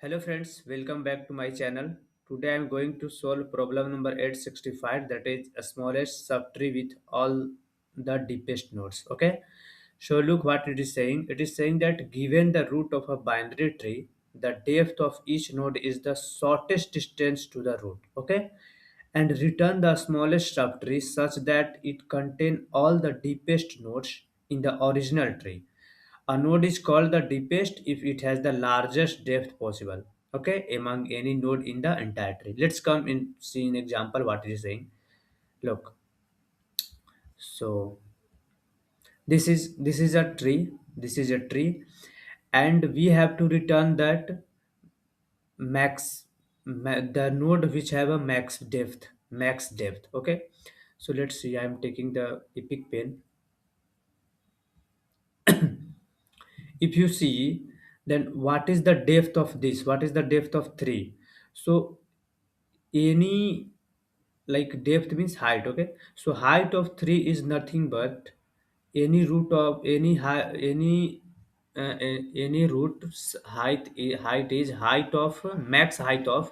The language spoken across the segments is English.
Hello friends, welcome back to my channel. Today I am going to solve problem number 865, that is a smallest subtree with all the deepest nodes. Okay, so look what it is saying. It is saying that given the root of a binary tree, the depth of each node is the shortest distance to the root. Okay, and return the smallest subtree such that it contain all the deepest nodes in the original tree. A node is called the deepest if it has the largest depth possible, okay, among any node in the entire tree. Let's come and see an example what it is saying. Look, so this is a tree. This is a tree, and we have to return that the node which have a max depth. Okay, so let's see. I am taking the epic pen. If you see, then what is the depth of this? What is the depth of 3? So any, like, depth means height. Okay, so height of 3 is nothing but any root of any root's height is height of max 1 minute.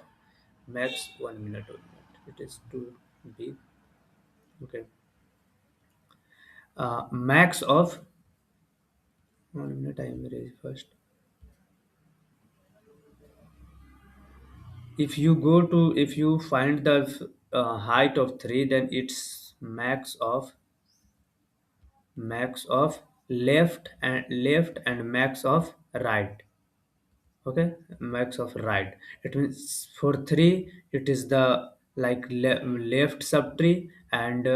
1 minute, it is too big. Okay, max of 1 minute. I am very first. If you find the height of 3, then it's max of left and max of right. Okay, max of right. It means for 3 it is the, like, left subtree and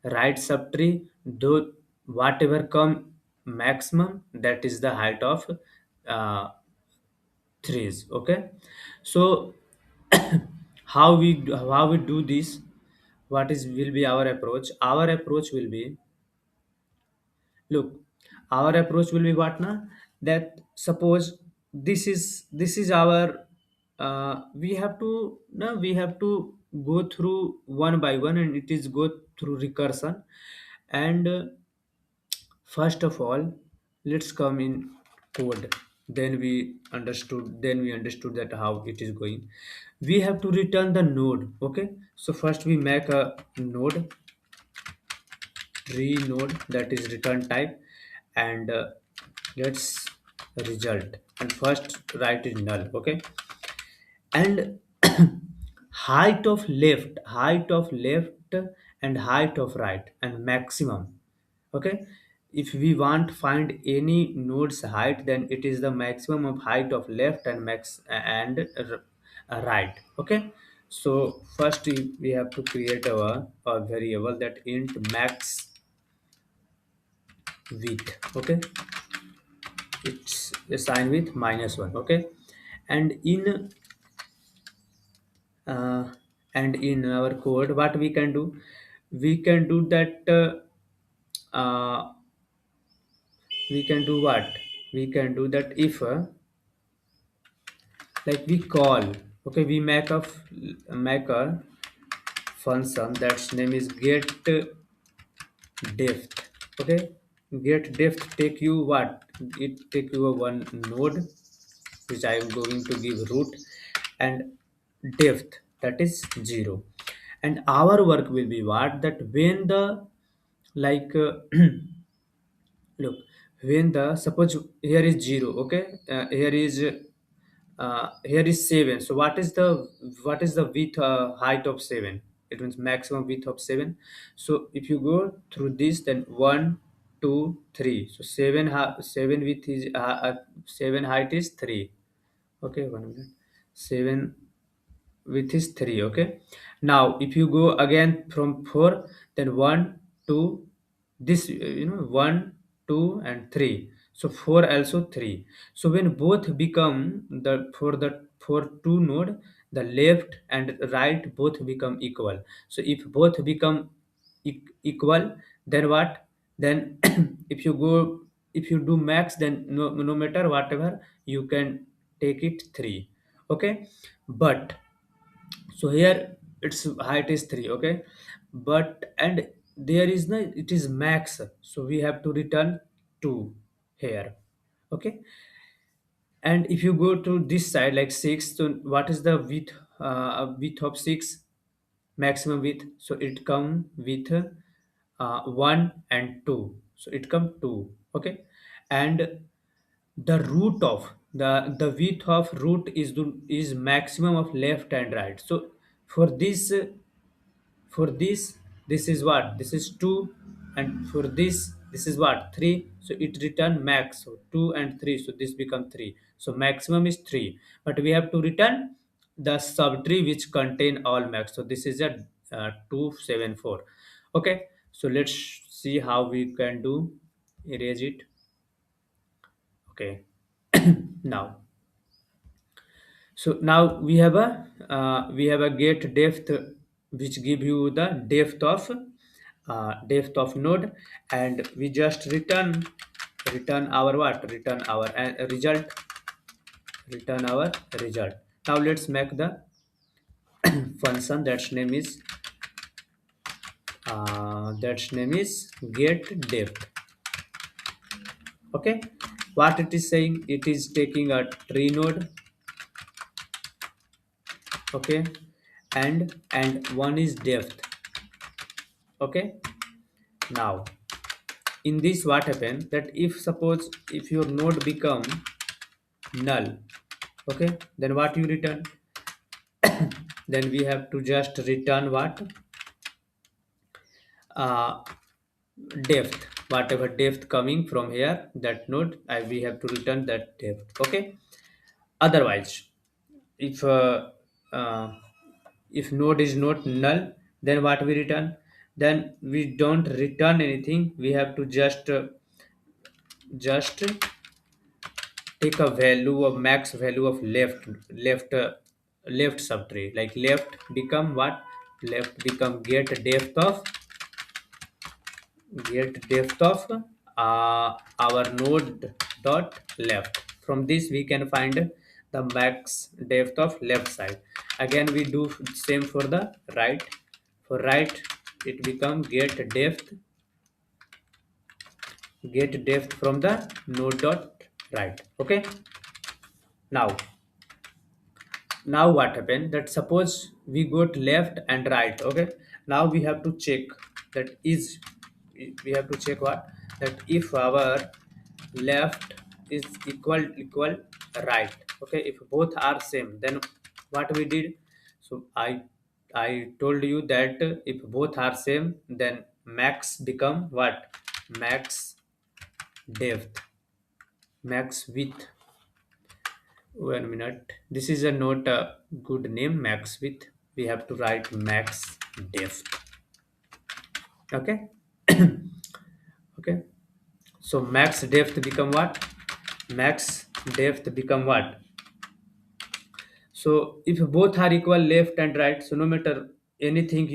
right subtree, though whatever come maximum, that is the height of uh, threes. Okay, so how we do this? What is will be our approach? Our approach will be, look, our approach will be what now, that suppose this is our, we have to, no, we have to go through one by one, and it is go through recursion. And first of all, let's come in code. Then we understood that how it is going. We have to return the node. Okay, so first we make a node, tree node, that is return type. And let's result, and first write is null. Okay, and height of left and height of right and maximum. Okay, if we want find any node's height, then it is the maximum of height of left and right. Okay, so first we have to create a variable that int max width. Okay, it's assigned with -1. Okay, and in uh, our code, what we can do, we can do that, we can do what, we can do that if, like, we call, okay, we make a function that's name is get depth. Okay, get depth take you what, it take you a one node which I am going to give root, and depth, that is 0. And our work will be what, that when the, like, look, when the, suppose here is 0. Okay, here is 7. So what is the width, height of 7? It means maximum width of 7. So if you go through this, then 1 2 3, so 7 width is 7 height is 3. Okay, 1 minute. 7 width is 3. Okay, now if you go again from 4, then 1 2, this, 1 2 and 3, so 4 also 3. So when both become the, for two node, the left and right both become equal. So if both become equal, then what, then if you go, if you do max, then no matter whatever, you can take it 3. Okay, but so here its height is 3. Okay, but and there is no, it is max, so we have to return 2 here. Okay, And if you go to this side like 6, so what is the width of 6, maximum width? So it come with 1 and 2, so it come 2. Okay. And the root of the width of root is maximum of left and right. So for this this is what, this is 2, and for this is what, 3. So it return max, so 2 and 3, so this become 3. So maximum is 3, but we have to return the subtree which contain all max. So this is a 274. Okay, so let's see how we can do. Erase it. Okay. Now, so now we have a get depth which give you the depth of node, and we just return our what, return our result, return our result. Now let's make the function that's name is get depth. Okay, what it is saying, it is taking a tree node. Okay, and one is depth. Okay, now in this what happen, that if suppose if your node become null, okay, then what you return, then we have to just return what, uh, depth, whatever depth coming from here that node, we have to return that depth. Okay, otherwise if uh, if node is not null, then what we return, then we don't return anything. We have to just take a value of max value of left subtree, like left become what, left become get depth of our node dot left. From this we can find the max depth of left side. Again we do same for the right. For right it become get depth from the node dot right. Okay, now what happened, that suppose we got left and right. Okay, now we have to check that is, we have to check what, that if our left is equal right. Okay, if both are same, then what we did, so I told you that if both are same, then max become what, max depth, max width. 1 minute. This is a not a good name, max width. We have to write max depth. Okay. Okay. So max depth become what? Max depth become what? So if both are equal left and right, so no matter anything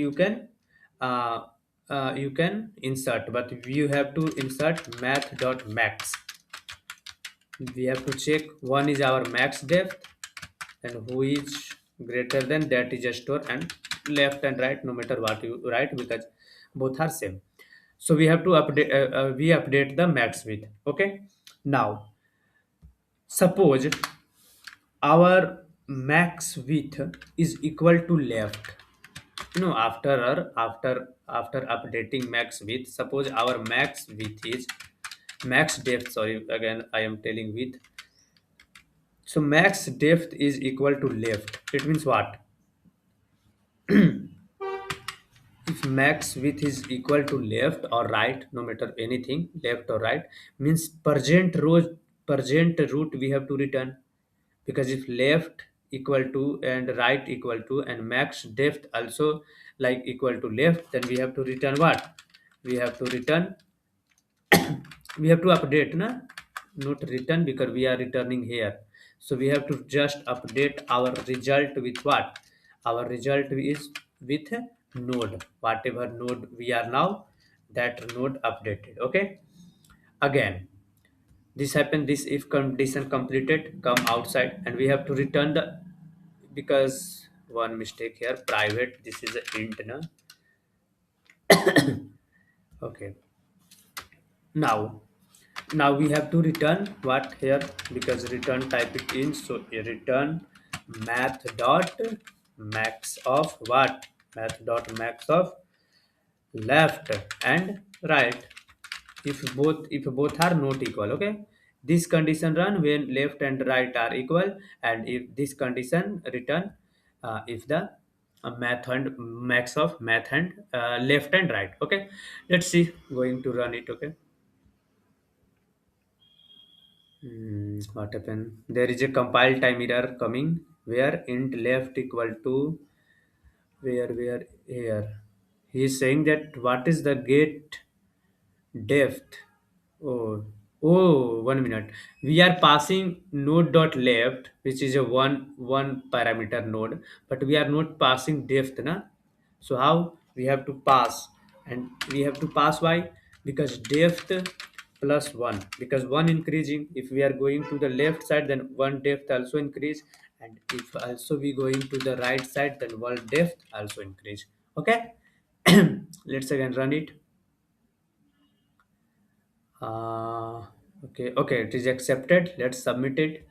uh, you can insert, but you have to insert math dot max. We have to check one is our max depth, and who is greater than that is a store, and left and right no matter what you write, because both are same. So we have to update the max width. Okay, now suppose our max width is equal to left. After updating max width, suppose our max width is max depth, sorry, again I am telling width. So max depth is equal to left. It means what, if max width is equal to left or right, no matter anything, left or right, means present root we have to return. Because if left equal to and right equal to and max depth also like equal to left, then we have to return what, we have to return, we have to update na, not return, because we are returning here. So we have to just update our result with what, our result is with node, whatever node we are now, that node updated. Okay, again this happen, this if condition completed, come outside, and we have to return the, because one mistake here, private, this is a int na. Okay, now Now we have to return what here, because return type it in. So a return math dot max of what, math dot max of left and right, if both are not equal. Okay, this condition run when left and right are equal, and if this condition return if the math and max of math and left and right. Okay, let's see, going to run it. Okay. What happened? There is a compile time error coming where int left equal to where here. He is saying that what is the get depth. Oh, oh, 1 minute. We are passing node dot left, which is a one parameter node, but we are not passing depth, na? So how we have to pass, and we have to pass why? Because depth plus one, because one increasing. If we are going to the left side, then one depth also increase, and if also we going to the right side, then one depth also increase. Okay, let's again run it. Okay, okay, it is accepted. Let's submit it.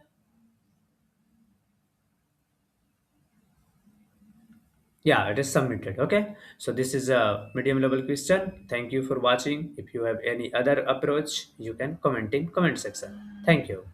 Yeah, it is submitted. Okay, so this is a medium level question. Thank you for watching. If you have any other approach, you can comment in comment section. Thank you.